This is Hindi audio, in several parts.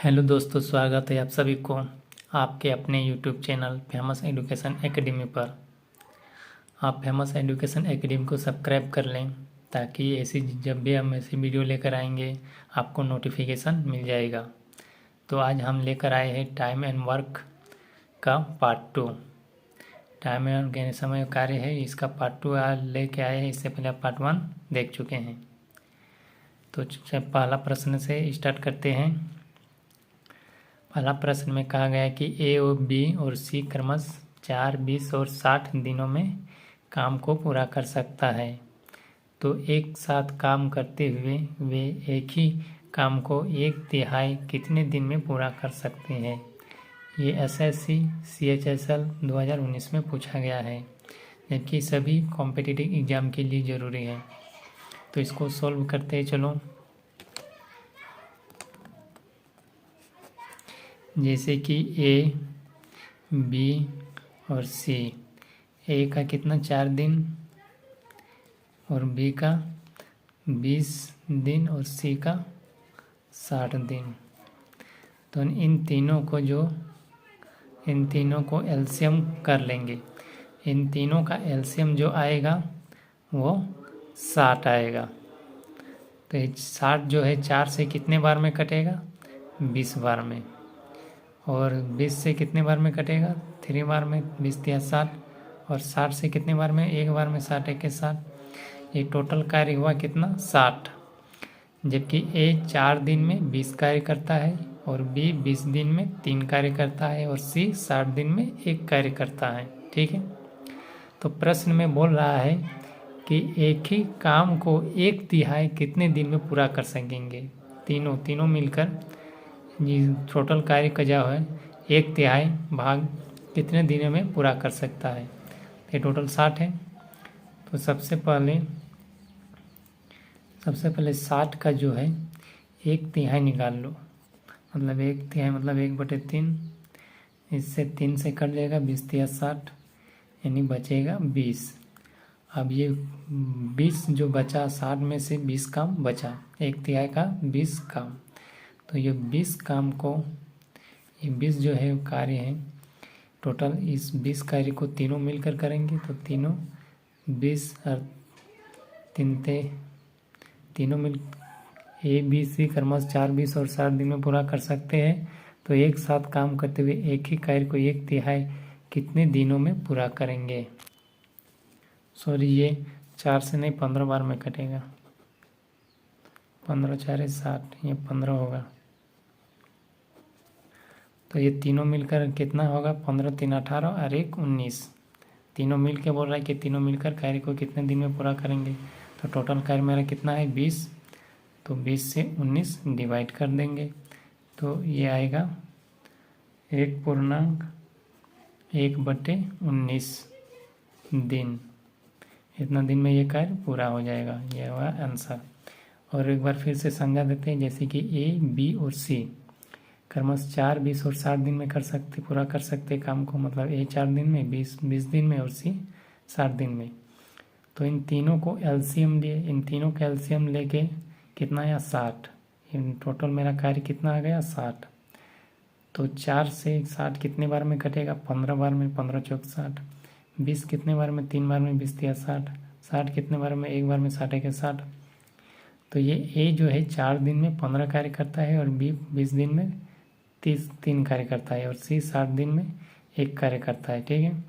हेलो दोस्तों, स्वागत है आप सभी को आपके अपने YouTube channel famous education academy पर। आप फेमस एजुकेशन एकेडमी को सब्सक्राइब कर लें ताकि ऐसी जब भी हम ऐसी वीडियो लेकर आएंगे आपको नोटिफिकेशन मिल जाएगा। तो आज हम लेकर आए हैं टाइम एंड वर्क का पार्ट 2। टाइम एंड समय कार्य है, इसका पार्ट 2 आज लेके आए हैं। इससे पहले आप पार्ट 1 देख चुके हैं। तो पहला प्रश्न से स्टार्ट करते हैं। पहला प्रश्न में कहा गया है कि ए और बी और सी क्रमश 4, 20 और 60 दिनों में काम को पूरा कर सकता है। तो एक साथ काम करते हुए वे एक ही काम को 1/3 कितने दिन में पूरा कर सकते हैं। ये SSC CHSL 2019 में पूछा गया है, जबकि सभी कॉम्पिटिटिव एग्ज़ाम के लिए ज़रूरी है। तो इसको सॉल्व करते हैं। चलो, जैसे कि ए, बी और सी। ए का कितना 4 दिन और बी का 20 दिन और सी का 60 दिन। तो इन तीनों को एलसीएम कर लेंगे। इन तीनों का एलसीएम जो आएगा वो 60 आएगा। तो 60 जो है 4 से कितने बार में कटेगा, 20 बार में। और 20 से कितने बार में कटेगा, 3 बार में, 20 या 60। और 60 से कितने बार में, 1 बार में, 60 1 60। ये टोटल कार्य हुआ कितना, 60। जबकि ए 4 दिन में 20 कार्य करता है और बी 20 दिन में 3 कार्य करता है और सी 60 दिन में 1 कार्य करता है। ठीक है। तो प्रश्न में बोल रहा है कि एक ही काम को 1/3 कितने दिन में पूरा कर सकेंगे। तीनों मिलकर टोटल कार्य का जो है 1/3 भाग कितने दिनों में पूरा कर सकता है। ये टोटल 60 है। तो सबसे पहले 60 का जो है 1/3 निकाल लो। मतलब 1/3 मतलब 1/3। इससे 3 से कट जाएगा, 20 या 60, यानी बचेगा 20। अब ये 20 जो बचा, 60 में से 20 काम बचा, 1/3 का 20 काम। तो ये 20 काम को, ये 20 जो है कार्य है टोटल, इस 20 कार्य को तीनों मिलकर करेंगे। तो तीनों 20 और तीनों मिल ए बी सी क्रमश 4, 20 और 60 दिन में पूरा कर सकते हैं। तो एक साथ काम करते हुए एक ही कार्य को 1/3 कितने दिनों में पूरा करेंगे। सॉरी, ये 4 से नहीं 15 बार में कटेगा। 15 4 60, ये 15 होगा। तो ये तीनों मिलकर कितना होगा, 15 3 18 और 1 19। तीनों मिल के बोल रहा है कि तीनों मिलकर कार्य को कितने दिन में पूरा करेंगे। तो टोटल कार्य मेरा कितना है, 20। तो 20 से 19 डिवाइड कर देंगे। तो ये आएगा 1/1/19 दिन। इतना दिन में ये कार्य पूरा हो जाएगा। यह हुआ आंसर। और एक बार फिर से समझा देते हैं। जैसे कि ए बी और सी क्रमश 4, 20 और 60 दिन में पूरा कर सकते काम को। मतलब ए 4 दिन में, 20 दिन में और सी 60 दिन में। तो इन तीनों को एलसीएम लिए, इन तीनों का एलसीएम लेके कितना आया, 60। इन टोटल मेरा कार्य कितना आ गया, 60। तो 4 से 60 कितने बार में कटेगा, 15 बार में, 15 चौक 60। 20 कितने बार में, 3 बार में, 20 या 60। 60 कितने बार में, 1 बार में, 60 1 60। तो ये ए जो है 4 दिन में 15 कार्य करता है और बी 20 दिन में 3 कार्य करता है और सी 60 दिन में 1 कार्य करता है। ठीक है।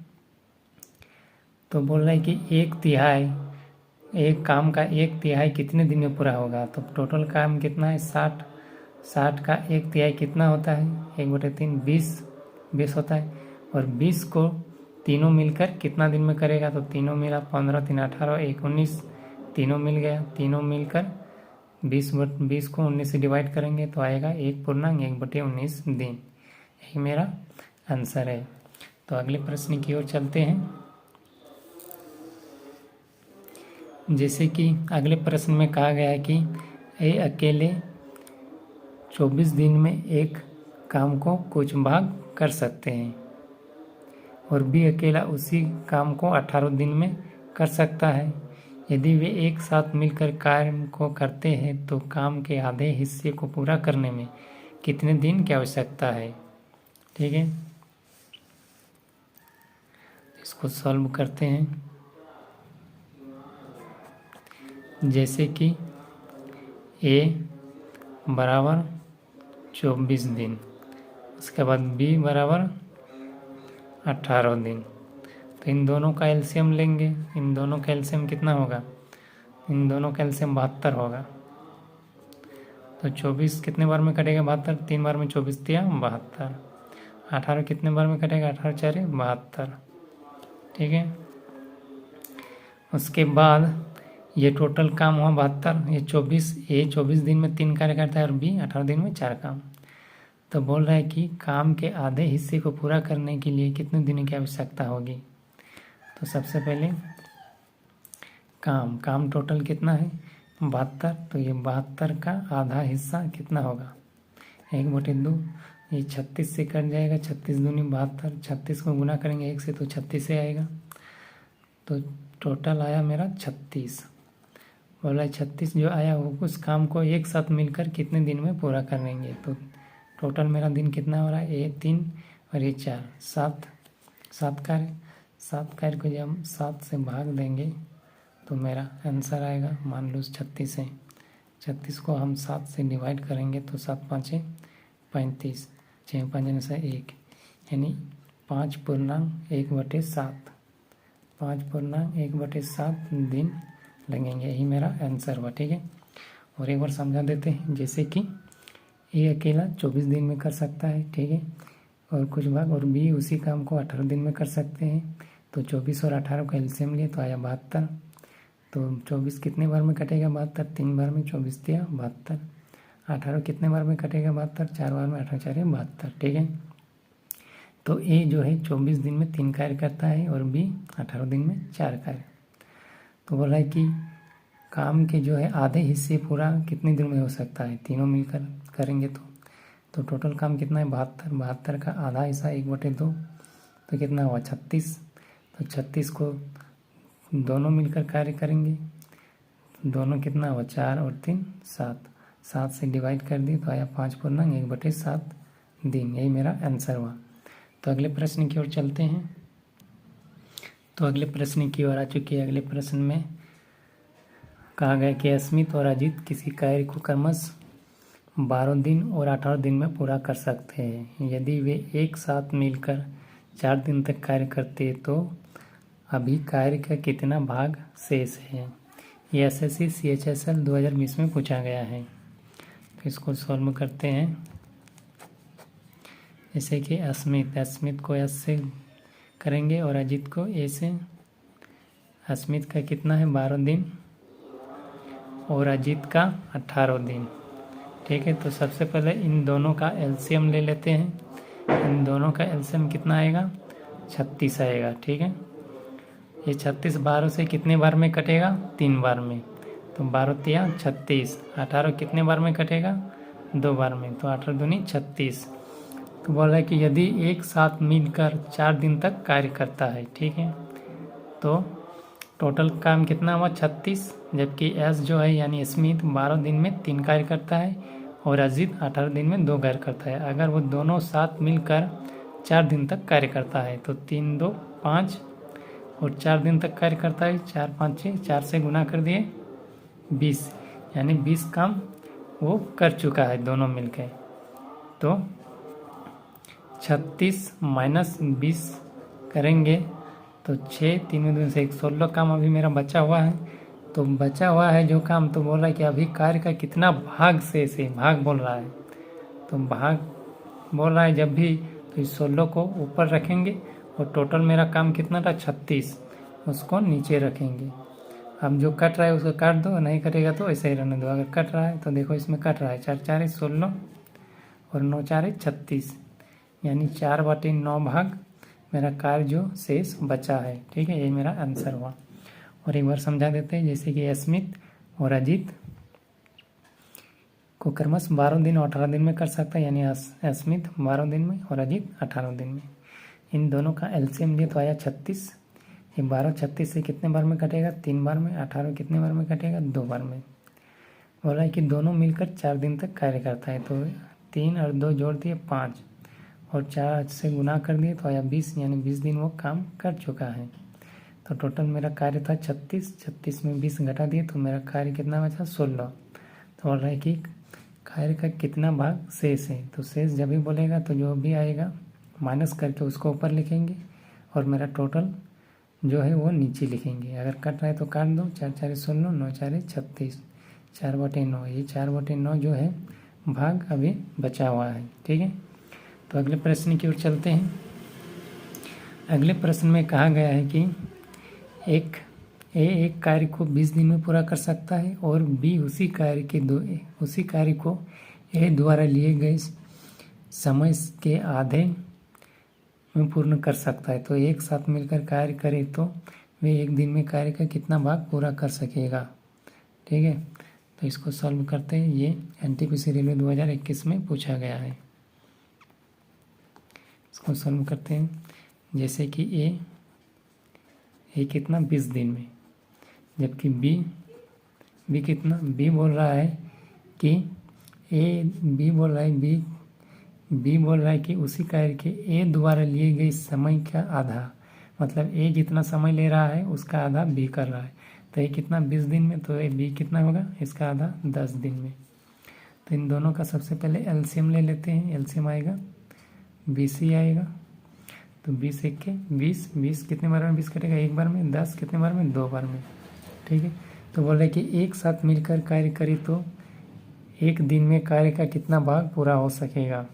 तो बोल रहा है कि 1/3, एक काम का 1/3 कितने दिन में पूरा होगा। तो टोटल काम कितना है, 60। 60 का 1/3 कितना होता है, 1/3 20 होता है। और 20 को तीनों मिलकर कितना दिन में करेगा। तो तीनों मिला 15 3 18 1 19, तीनों मिल गया। तीनों मिलकर 20 को 19 से डिवाइड करेंगे तो आएगा 1/19 दिन। यही मेरा आंसर है। तो अगले प्रश्न की ओर चलते हैं। जैसे कि अगले प्रश्न में कहा गया है कि ए अकेले 24 दिन में एक काम को कुछ भाग कर सकते हैं और बी अकेला उसी काम को 18 दिन में कर सकता है। यदि वे एक साथ मिलकर कार्य को करते हैं तो काम के आधे हिस्से को पूरा करने में कितने दिन की आवश्यकता है। ठीक है, इसको सॉल्व करते हैं। जैसे कि ए बराबर 24 दिन, उसके बाद बी बराबर 18 दिन। तो इन दोनों का एलसीएम लेंगे। इन दोनों का एलसीएम कितना होगा? इन दोनों का एलसीएम 72 होगा। तो 24 कितने बार में कटेगा? 72। 3 बार में 24 दिया 72। 18 कितने बार में कटेगा? 18 4 72। ठीक है, उसके बाद ये टोटल काम हुआ 72। ये 24 दिन में 3 कार्य करता है और बी 18 दिन में 4 काम। तो बोल रहा है कि काम के आधे हिस्से को पूरा करने के लिए कितने दिनों की आवश्यकता होगी। तो सबसे पहले काम टोटल कितना है? 72। तो ये 72 का आधा हिस्सा कितना होगा? 1/2। ये 36 से कट जाएगा। 36 दूनी 72। 36 को गुना करेंगे 1 से तो 36 से आएगा। तो टोटल आया मेरा 36। बोला 36 जो आया वो उस काम को एक साथ मिलकर कितने दिन में पूरा करेंगे। तो टोटल मेरा दिन कितना हो रहा है? ये 3 और ये 4, 7 कार्य। 7 कार्य को जब हम 7 से भाग देंगे तो मेरा आंसर आएगा। मान लो 36 है, 36 को हम 7 से डिवाइड करेंगे तो 7 5 35, 6 5 से 1, यानी 5.1/7, 5.1/7 दिन लगेंगे। यही मेरा आंसर हुआ। ठीक है, और एक बार समझा देते हैं। जैसे कि ए अकेला 24 दिन में कर सकता है। ठीक है, और कुछ भाग, और बी उसी काम को 18 दिन में कर सकते हैं। तो 24 और 18 का एलसीएम लिए तो आया 72। तो 24 कितने बार में कटेगा? 72। 3 बार में 24 दिया 72। 18 कितने बार में कटेगा? 72। 4 बार में 18 4 72। ठीक है, तो ए जो है 24 दिन में 3 कार्य करता है और बी 18 दिन में 4 कार्य। तो बोल रहा है कि काम के जो है आधे हिस्से पूरा कितने दिन में हो सकता है। तीनों मिलकर करेंगे तो टोटल काम कितना है? 72। 72 का आधा हिस्सा 1/2 तो कितना हुआ? 36। तो 36 को दोनों मिलकर कार्य करेंगे। दोनों कितना हुआ? 4 और 3 7। 7 से डिवाइड कर दी तो आया 5.1/7 दिन। यही मेरा आंसर हुआ। तो अगले प्रश्न की ओर चलते हैं। तो अगले प्रश्न की ओर आ चुके हैं। अगले प्रश्न में कहा गया कि अस्मित और अजीत किसी कार्य को क्रमश 12 दिन और 18 दिन में पूरा कर सकते हैं। यदि वे एक साथ मिलकर 4 दिन तक कार्य करते तो अभी कार्य का कितना भाग शेष है। ये SSC CHSL 2020 में पूछा गया है। तो इसको सॉल्व करते हैं। जैसे कि अस्मित को S से करेंगे और अजीत को A से। अस्मित का कितना है? 12 दिन और अजीत का 18 दिन। ठीक है, तो सबसे पहले इन दोनों का एलसीएम ले लेते हैं। इन दोनों का एलसीएम कितना आएगा? 36 आएगा। ठीक है, ये 36 12 से कितने बार में कटेगा? 3 बार में। तो 12 तिया 36। 18 कितने बार में कटेगा? 2 बार में। तो 18 दूनी 36। तो बोल रहा है कि यदि एक साथ मिलकर 4 दिन तक कार्य करता है। ठीक है, तो टोटल काम कितना हुआ? 36। जबकि एस जो है यानी स्मिथ 12 दिन में 3 कार्य करता है और अजीत 18 दिन में 2 कार्य करता है। अगर वो दोनों साथ मिलकर 4 दिन तक कार्य करता है तो 3 2 5 और 4 दिन तक कार्य करता है। 4 5 6, 4 से गुना कर दिए 20, यानी 20 काम वो कर चुका है दोनों मिलकर। तो 36 माइनस 20 करेंगे तो 6 3 दिन से 1 16 काम अभी मेरा बचा हुआ है। तो बचा हुआ है जो काम, तो बोल रहा है कि अभी कार्य का कितना भाग शेष है। भाग बोल रहा है, तो भाग बोल रहा है जब भी, तो इस 16 को ऊपर रखेंगे और टोटल मेरा काम कितना था? 36, उसको नीचे रखेंगे। अब जो कट रहा है उसको काट दो, नहीं कटेगा तो ऐसे ही रहने दो। अगर कट रहा है तो देखो इसमें कट रहा है। 4 4 16 और 9 4 36, यानी 4/9 भाग मेरा कार्य जो शेष बचा है। ठीक है, यही मेरा आंसर हुआ। और एक बार समझा देते हैं। जैसे कि स्मिथ और अजीत को क्रमश 12 दिन और 18 दिन में कर सकता है, यानी स्मिथ 12 दिन में और अजीत 18 दिन में। इन दोनों का एलसीएम लिए तो आया 36। ये 12 36 से कितने बार में कटेगा? 3 बार में। 18 कितने बार में कटेगा? 2 बार में। बोला है कि दोनों मिलकर 4 दिन तक कार्य करता है। तो 3 और 2 जोड़ दिए 5 और 4 से गुना कर दिए तो आया 20, यानी 20 दिन वो काम कर चुका है। तो टोटल मेरा कार्य था 36 में 20 घटा दिए तो मेरा कार्य कितना बचा 16। तो बोल रहा है कि कार्य का कितना भाग शेष है। तो शेष जब भी बोलेगा तो जो भी आएगा माइनस करके उसको ऊपर लिखेंगे और मेरा टोटल जो है वो नीचे लिखेंगे। अगर कट रहा है तो काट दो, 4 4 16, 9 4 36, 4/9। ये 4/9 जो है भाग अभी बचा हुआ है। ठीक है, तो अगले प्रश्न की ओर चलते हैं। अगले प्रश्न में कहा गया है कि एक कार्य को 20 दिन में पूरा कर सकता है और बी उसी कार्य को ए द्वारा लिए गए समय के आधे में पूर्ण कर सकता है। तो एक साथ मिलकर कार्य करे तो वे एक दिन में कार्य का कितना भाग पूरा कर सकेगा। ठीक है, तो इसको सॉल्व करते हैं। ये एनटीपीसी रेलवे 2021 में पूछा गया है। इसको सॉल्व करते हैं। जैसे कि ए कितना 20 दिन में, जबकि बी कितना, बी बोल रहा है कि बी बोल रहा है कि उसी कार्य के ए द्वारा लिए गए समय का आधा, मतलब ए जितना समय ले रहा है उसका आधा बी कर रहा है। तो ये कितना 20 दिन में, तो ये बी कितना होगा, इसका आधा 10 दिन में। तो इन दोनों का सबसे पहले एलसीएम ले लेते हैं। एलसीएम आएगा 20 ही आएगा। तो 20 एक के 20 कितने बार में 20 कटेगा, एक बार में। 10 कितने बार में, 2 बार में। ठीक है, तो बोल रहे कि एक साथ मिलकर कार्य करें तो एक दिन में कार्य का कितना भाग पूरा हो सकेगा।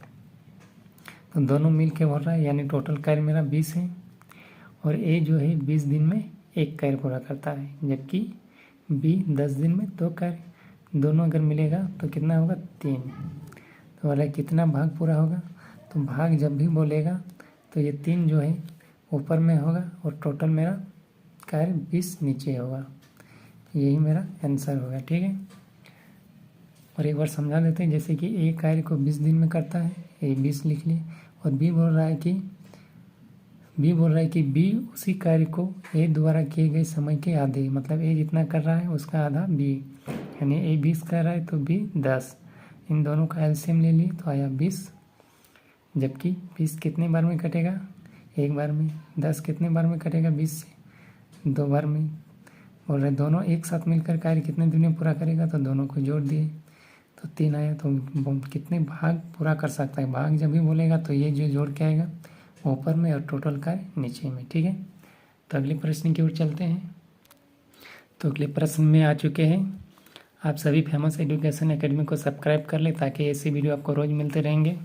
तो दोनों मिल के बोल रहा है, यानी टोटल कार्य मेरा 20 है और ए जो है 20 दिन में एक कार्य पूरा करता है, जबकि बी 10 दिन में 2 कार्य। दोनों अगर मिलेगा तो कितना होगा, 3। तो बोला कितना भाग पूरा होगा, तो भाग जब भी बोलेगा तो ये 3 जो है ऊपर में होगा और टोटल मेरा कार्य 20 नीचे होगा। यही मेरा आंसर होगा। ठीक है, और एक बार समझा देते हैं। जैसे कि ए कार्य को 20 दिन में करता है, ए 20 लिख लिए, और बी बोल रहा है कि बी उसी कार्य को ए द्वारा किए गए समय के आधे, मतलब ए जितना कर रहा है उसका आधा बी, यानी ए 20 कर रहा है तो बी 10। इन दोनों का एलसीएम ले लिए तो आया 20, जबकि 20 कितने बार में कटेगा, एक बार में। 10 कितने बार में कटेगा 20 से, 2 बार में। बोल रहे दोनों एक साथ मिलकर कार्य कितने दिन में पूरा करेगा, तो दोनों को जोड़ दिए तो 3 आया। तो कितने भाग पूरा कर सकता है, भाग जब भी बोलेगा तो ये जो जोड़ के आएगा ऊपर में और टोटल कार्य नीचे में। ठीक है, तो अगले प्रश्न की ओर चलते हैं। तो अगले प्रश्न में आ चुके हैं। आप सभी फेमस एजुकेशन एकेडमी को सब्सक्राइब कर लें ताकि ऐसे वीडियो आपको रोज़ मिलते रहेंगे।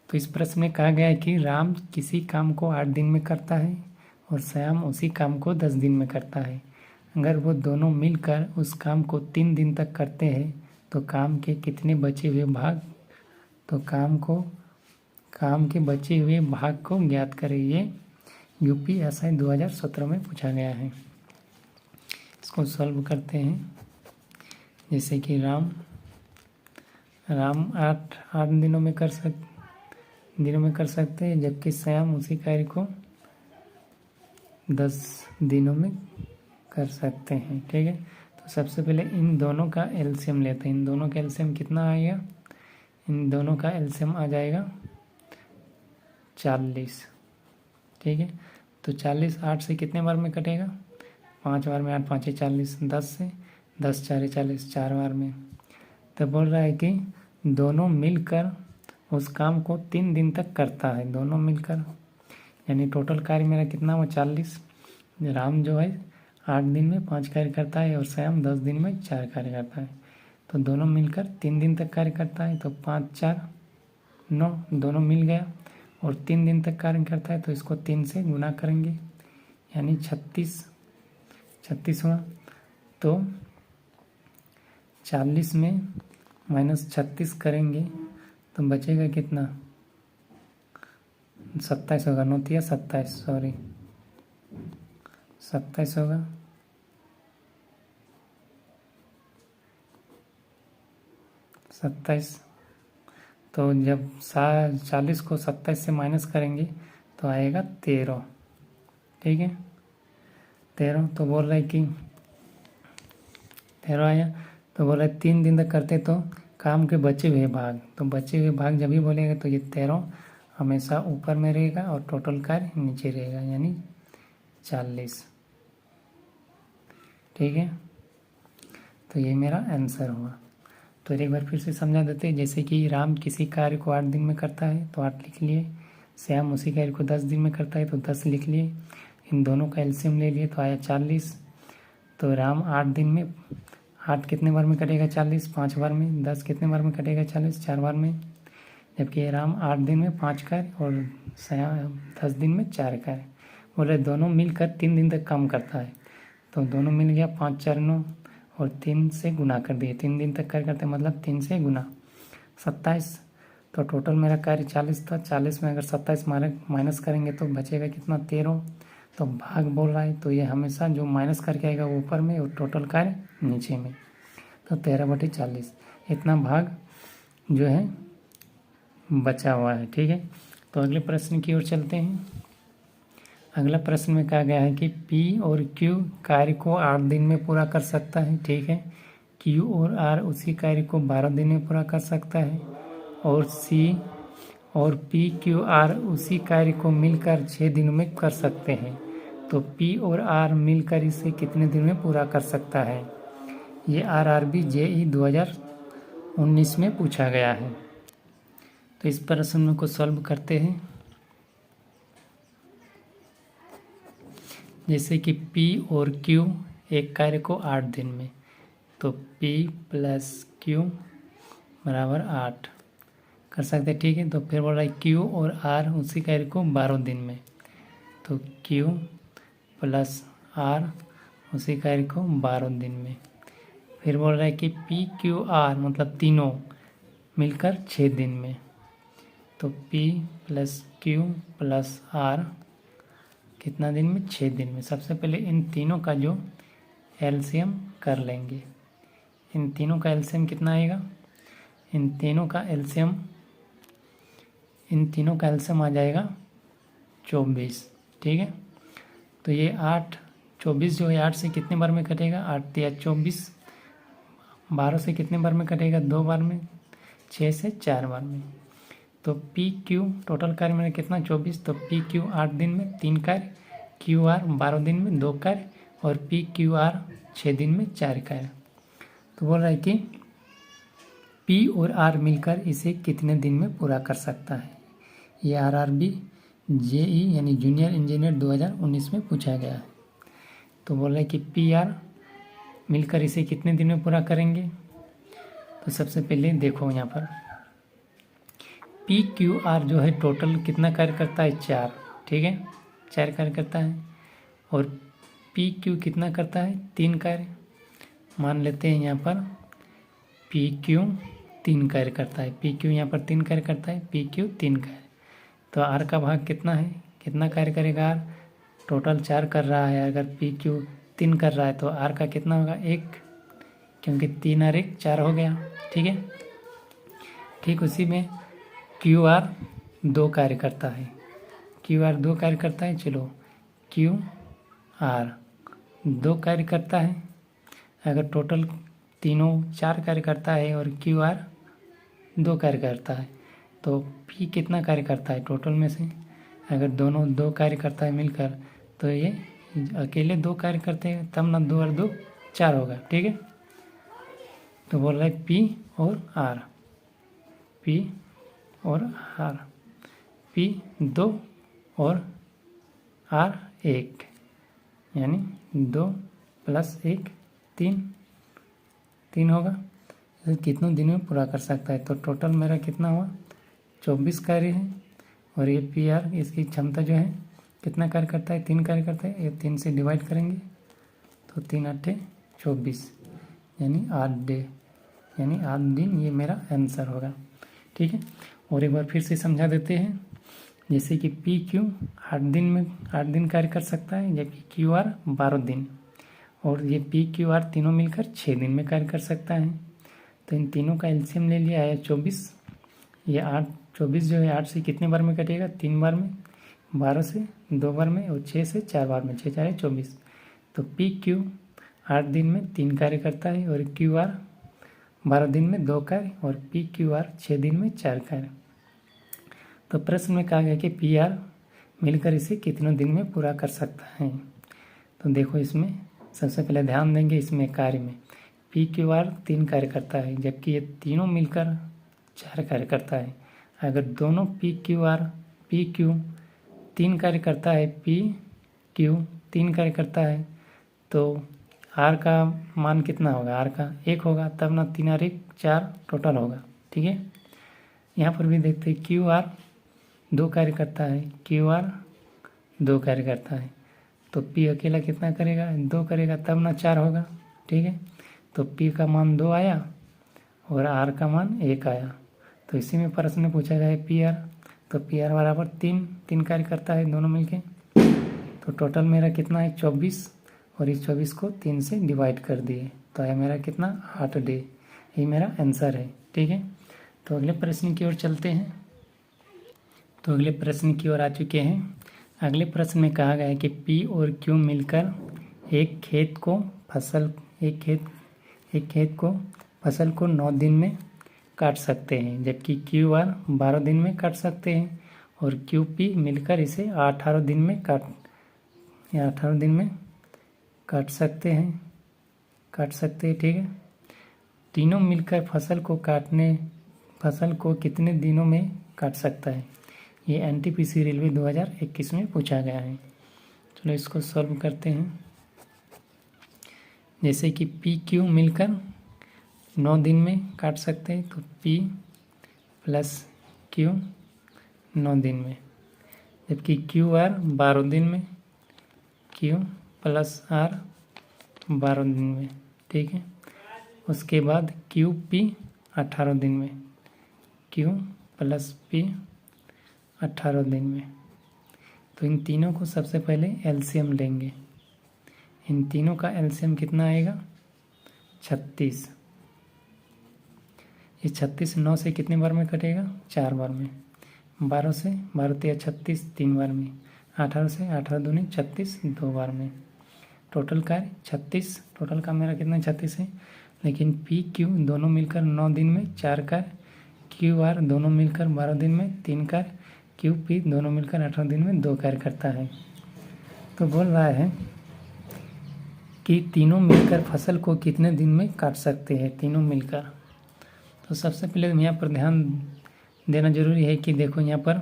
तो इस प्रश्न में कहा गया है कि राम किसी काम को 8 दिन में करता है और श्याम उसी काम को 10 दिन में करता है। अगर वो दोनों मिलकर उस काम को 3 दिन तक करते हैं तो काम के कितने बचे हुए भाग, तो काम के बचे हुए भाग को ज्ञात करें। ये यूपीएससी 2017 में पूछा गया है। इसको सॉल्व करते हैं। जैसे कि राम 8 दिनों में कर सकते हैं, जबकि श्याम उसी कार्य को 10 दिनों में कर सकते हैं। ठीक है, तो सबसे पहले इन दोनों का एलसीएम लेते हैं। इन दोनों का एलसीएम कितना आएगा, इन दोनों का एलसीएम आ जाएगा 40। ठीक है, तो 40 8 से कितने बार में कटेगा, 5 बार में। 8 5 40, 10 से 10 4 40, 4 बार में। तो बोल रहा है कि दोनों मिलकर उस काम को 3 दिन तक करता है, दोनों मिलकर, यानी टोटल कार्य मेरा कितना हुआ 40। राम जो है 8 दिन में 5 कार्य करता है और श्याम 10 दिन में 4 कार्य करता है। तो दोनों मिलकर 3 दिन तक कार्य करता है, तो 5 4 9, दोनों मिल गया और 3 दिन तक कार्य करता है। तो इसको 3 से गुना करेंगे, यानी 36 हुआ। तो 40 में -36 करेंगे तो बचेगा कितना, 27 होगा। 9 तिया 27, सॉरी 27 होगा। तो जब 40 को 27 से माइनस करेंगे तो आएगा 13। ठीक है, 13। तो बोल रहा है कि 13 आया। तो बोल रहा है 3 दिन तक करते तो काम के बचे हुए भाग, तो बचे हुए भाग जब भी बोलेगा तो ये 13 हमेशा ऊपर में रहेगा और टोटल कार्य नीचे रहेगा, यानी 40। ठीक है, तो ये मेरा आंसर हुआ। तो एक बार फिर से समझा देते हैं। जैसे कि राम किसी कार्य को 8 दिन में करता है तो 8 लिख लिए। श्याम उसी कार्य को 10 दिन में करता है तो 10 लिख लिए। इन दोनों का एलसीएम ले लिए तो आया 40। तो राम 8 दिन में 8 कितने बार में कटेगा 40? 5 बार में। 10 कितने बार में कटेगा 40? 4 बार में। जबकि राम 8 दिन में 5 कार्य और श्याम 10 दिन में 4 कार्य। बोले दोनों मिलकर 3 दिन तक काम करता है, तो दोनों मिल गया 5 4 9 और 3 से गुना कर दिए। 3 दिन तक कार्य करते हैं, मतलब 3 से गुना 27। तो टोटल मेरा कार्य 40 था। 40 में अगर 27 माइनस करेंगे तो बचेगा कितना? 13। तो भाग बोल रहा है तो ये हमेशा जो माइनस करके आएगा वो ऊपर में और टोटल कार्य नीचे में। तो 13/40 इतना भाग जो है बचा हुआ है। ठीक है, तो अगले प्रश्न की ओर चलते हैं। अगला प्रश्न में कहा गया है कि P और Q कार्य को 8 दिन में पूरा कर सकता है। ठीक है, Q और R उसी कार्य को 12 दिन में पूरा कर सकता है, और C और P Q R उसी कार्य को मिलकर 6 दिनों में कर सकते हैं। तो P और R मिलकर इसे कितने दिन में पूरा कर सकता है? ये RRB JEE 2019 में पूछा गया है। तो इस प्रश्न को सॉल्व करते हैं। जैसे कि P और Q एक कार्य को 8 दिन में, तो P + Q = 8 कर सकते हैं। ठीक है, तो फिर बोल रहा है Q और R उसी कार्य को 12 दिन में, तो Q + R उसी कार्य को 12 दिन में। फिर बोल रहा है कि P Q R मतलब तीनों मिलकर 6 दिन में, तो P + Q + R कितना दिन में? 6 दिन में। सबसे पहले इन तीनों का जो एलसीएम कर लेंगे। इन तीनों का एलसीएम कितना आएगा? इन तीनों का एलसीएम आ जाएगा 24। ठीक है, तो ये 8 24 जो है 8 से कितने बार में कटेगा? 8 या 24। 12 से कितने बार में कटेगा? 2 बार में। 6 से 4 बार में। तो पी क्यू टोटल कार्य में कितना? 24। तो पी क्यू 8 दिन में 3 कार्य, क्यू आर 12 दिन में 2 कार्य, और पी क्यू आर 6 दिन में 4 कार्य। तो बोल रहा है कि पी और आर मिलकर इसे कितने दिन में पूरा कर सकता है? ये RRB JEE यानी जूनियर इंजीनियर 2019 में पूछा गया है। तो बोल रहा है कि पी आर मिलकर इसे कितने दिन में पूरा करेंगे? तो सबसे पहले देखो यहाँ पर पी क्यू आर जो है टोटल कितना कार्य करता है? 4। ठीक है, 4 कार्य करता है। और पी क्यू कितना करता है? 3 कार्य। मान लेते हैं यहाँ पर पी क्यू 3 कार्य करता है। पी क्यू यहाँ पर 3 कार्य करता है, पी क्यू 3 कार्य। तो आर का भाग कितना है? कितना कार्य करेगा आर? टोटल 4 कर रहा है। अगर पी क्यू 3 कर रहा है तो आर का कितना होगा? 1, क्योंकि 3 और 1 4 हो गया। ठीक है, ठीक उसी में क्यू आर 2 कार्य करता है। क्यू आर 2 कार्य करता है। चलो क्यू आर 2 कार्य करता है। अगर टोटल तीनों 4 कार्य करता है और क्यू आर 2 कार्य करता है, तो पी कितना कार्य करता है टोटल में से? अगर दोनों 2 कार्य करता है मिलकर, तो ये अकेले 2 कार्य करते हैं, तब ना 2 और 2 4 होगा। ठीक है, तो बोल रहा है पी और आर, पी और आर, पी 2 और आर 1, यानी 2 + 1 3 होगा। तो कितनों दिन में पूरा कर सकता है? तो टोटल मेरा कितना हुआ? 24 कार्य है। और ये पी आर इसकी क्षमता जो है कितना कार्य करता है? 3 कार्य करता है। ये 3 से डिवाइड करेंगे तो 3 × 8 = 24, यानी 8 डे, यानी 8 दिन ये मेरा आंसर होगा। ठीक है, और एक बार फिर से समझा देते हैं। जैसे कि पी क्यू 8 दिन कार्य कर सकता है, जबकि क्यू आर 12 दिन, और ये पी क्यू आर तीनों मिलकर 6 दिन में कार्य कर सकता है। तो इन तीनों का एलसीएम ले लिया है 24। ये 24 जो है 8 से कितने बार में कटेगा? 3 बार में। 12 से 2 बार में, और 6 से 4 बार में। 6 × 4 = 24। तो पी क्यू 8 दिन में 3 कार्य करता है, और क्यू आर 12 दिन में 2 कार्य और पी क्यू आर 6 दिन में 4 कार्य। तो प्रश्न में कहा गया कि पी आर मिलकर इसे कितने दिन में पूरा कर सकता है। तो देखो इसमें सबसे पहले ध्यान देंगे इसमें कार्य में पी क्यू आर 3 कार्य करता है, जबकि ये तीनों मिलकर 4 कार्य करता है। अगर दोनों पी क्यू 3 कार्य करता है, पी क्यू 3 कार्य करता है, तो आर का मान कितना होगा, आर का 1 होगा, तब ना 3 और 1 4 टोटल होगा। ठीक है, यहाँ पर भी देखते हैं क्यू आर 2 कार्य करता है, क्यू आर 2 कार्य करता है, तो पी अकेला कितना करेगा, 2 करेगा, तब ना 4 होगा। ठीक है, तो पी का मान 2 आया और आर का मान 1 आया। तो इसी में प्रश्न में पूछा गया है पी आर, तो पी आर बराबर 3 कार्य करता है दोनों मिलके। तो टोटल मेरा कितना है 24, और इस 24 को 3 से डिवाइड कर दिए तो आया मेरा कितना 8 डे। ये मेरा आंसर है। ठीक है, तो अगले प्रश्न की ओर चलते हैं। तो अगले प्रश्न की ओर आ चुके हैं। अगले प्रश्न में कहा गया है कि पी और क्यू मिलकर एक खेत को फसल को 9 दिन में काट सकते हैं, जबकि क्यू आर 12 दिन में काट सकते हैं, और क्यू पी मिलकर इसे 18 दिन में काट सकते हैं। ठीक है, तीनों मिलकर फसल को कितने दिनों में काट सकता है, ये एनटीपीसी रेलवे 2021 में पूछा गया है। चलो इसको सॉल्व करते हैं। जैसे कि पी क्यू मिलकर 9 दिन में काट सकते हैं, तो पी प्लस क्यू 9 दिन में, जबकि क्यू आर 12 दिन में, क्यू प्लस आर 12 दिन में। ठीक है, उसके बाद क्यू पी 18 दिन में, क्यू प्लस पी 18 दिन में। तो इन तीनों को सबसे पहले एलसीएम लेंगे। इन तीनों का एलसीएम कितना आएगा 36। ये 36 9 से कितने बार में कटेगा 4 बार में, 12 से 12 3 36 3 बार में, 18 से 18 दूनी 36 2 बार में। टोटल कार्य 36, टोटल का मेरा कितना 36 है। लेकिन पी क्यू दोनों मिलकर 9 दिन में 4 कार्य, क्यू आर दोनों मिलकर 12 दिन में 3 कार्य, क्यू पी दोनों मिलकर 18 दिन में 2 कार्य करता है। तो बोल रहा है कि तीनों मिलकर फसल को कितने दिन में काट सकते हैं, तीनों मिलकर। तो सबसे पहले यहाँ पर ध्यान देना जरूरी है कि देखो यहाँ पर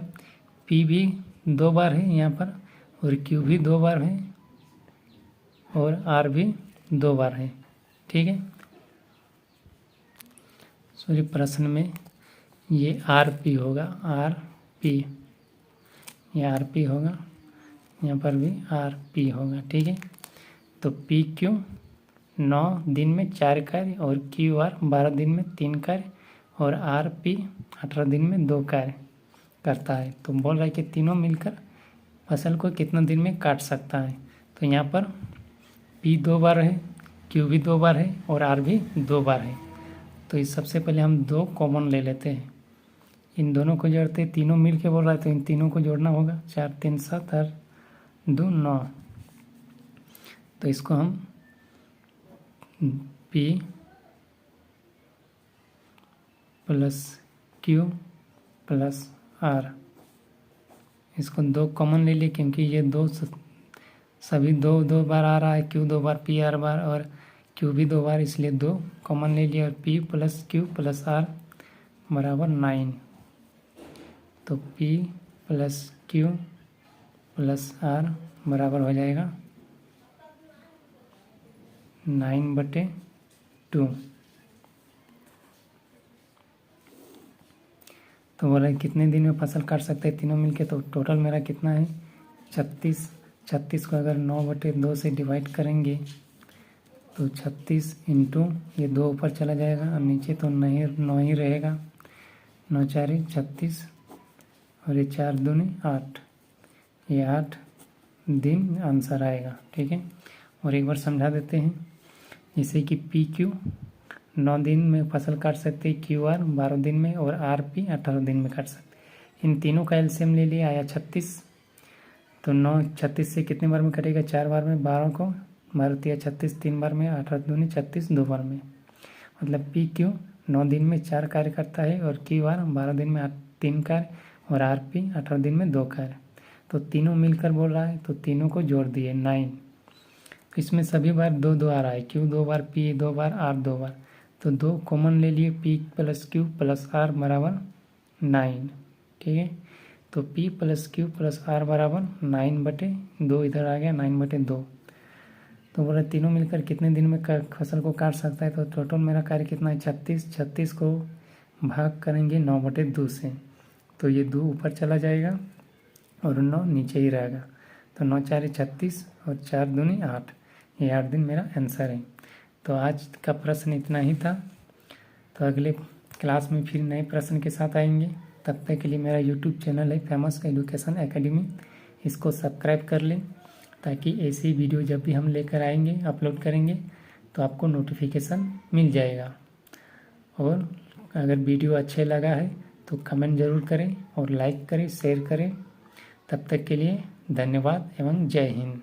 पी भी 2 बार है यहाँ पर, और क्यू भी 2 बार है, और आर भी 2 बार है। ठीक है, सॉरी प्रश्न में ये आर पी होगा, आर पी, ये आर पी होगा, यहाँ पर भी आर पी होगा। ठीक है, तो पी क्यू 9 दिन में 4 कार्य, और क्यू आर 12 दिन में 3 कार्य, और आर पी 18 दिन में 2 कार्य करता है। तो बोल रहा है कि तीनों मिलकर फसल को कितना दिन में काट सकता है। तो यहाँ पर पी 2 बार है, क्यू भी 2 बार है, और आर भी 2 बार है। तो इस सबसे पहले हम 2 कॉमन ले लेते हैं, इन दोनों को जोड़ते हैं। तीनों मिल के बोल रहा है तो इन तीनों को जोड़ना होगा, 4 3 7 और 2 9। तो इसको हम P plus Q plus R, इसको 2 कॉमन ले लिए, क्योंकि ये 2 सभी 2 बार आ रहा है, क्यू 2 बार, पी आर बार, और क्यू भी 2 बार, इसलिए 2 कॉमन ले लिया, और P plus Q plus R बराबर 9। तो P plus Q plus R बराबर हो जाएगा 9/2। तो बोला कितने दिन में फसल काट सकते हैं तीनों मिलके। तो टोटल मेरा कितना है 36। 36 को अगर 9/2 से डिवाइड करेंगे तो 36 इंटू ये 2 ऊपर चला जाएगा, और नीचे तो 9 ही रहेगा, 9 4 36, और ये 4 दूनी 8, ये 8 दिन आंसर आएगा। ठीक है, और एक बार समझा देते हैं। जैसे कि पी क्यू 9 दिन में फसल काट सकते हैं, क्यू आर 12 दिन में, और आर पी 18 दिन में काट सकते हैं। इन तीनों का एलसीएम ले लिया, आया 36। तो 9 36 से कितने बार में कटेगा 4 बार में, 12 को 12 3 36 3 बार में, 18 दूनी 36 2 बार में। मतलब पी क्यू 9 दिन में 4 कार्य करता है और Q R 12 दिन में 3 कार्य और R P 18 दिन में 2 कार्य। तो तीनों मिलकर बोल रहा है, तो तीनों को जोड़ दिए 9। इसमें सभी बार 2 2 आ रहा है, Q 2 बार, P 2 बार, R 2 बार। तो 2 कॉमन ले लिए, P plus Q plus R बराबर 9। ठीक है, तो P plus Q plus R बराबर 9/2 इधर आ गया 9/2। तो बोला तीनों मिलकर कितने दिन में फसल को काट सकता है। तो टोटल मेरा कार्य कितना है 36। 36 को भाग करेंगे 9/2 से, तो ये 2 ऊपर चला जाएगा और 9 नीचे ही रहेगा। तो 9 4 36 और 4 दूनी 8, ये 8 दिन मेरा आंसर है। तो आज का प्रश्न इतना ही था। तो अगले क्लास में फिर नए प्रश्न के साथ आएंगे। तब तक के लिए मेरा यूट्यूब चैनल है फेमस एजुकेशन एकेडमी, इसको सब्सक्राइब कर लें ताकि ऐसी वीडियो जब भी हम लेकर आएंगे, अपलोड करेंगे, तो आपको नोटिफिकेशन मिल जाएगा। और अगर वीडियो अच्छे लगा है तो कमेंट ज़रूर करें और लाइक करें, शेयर करें। तब तक के लिए धन्यवाद एवं जय हिंद।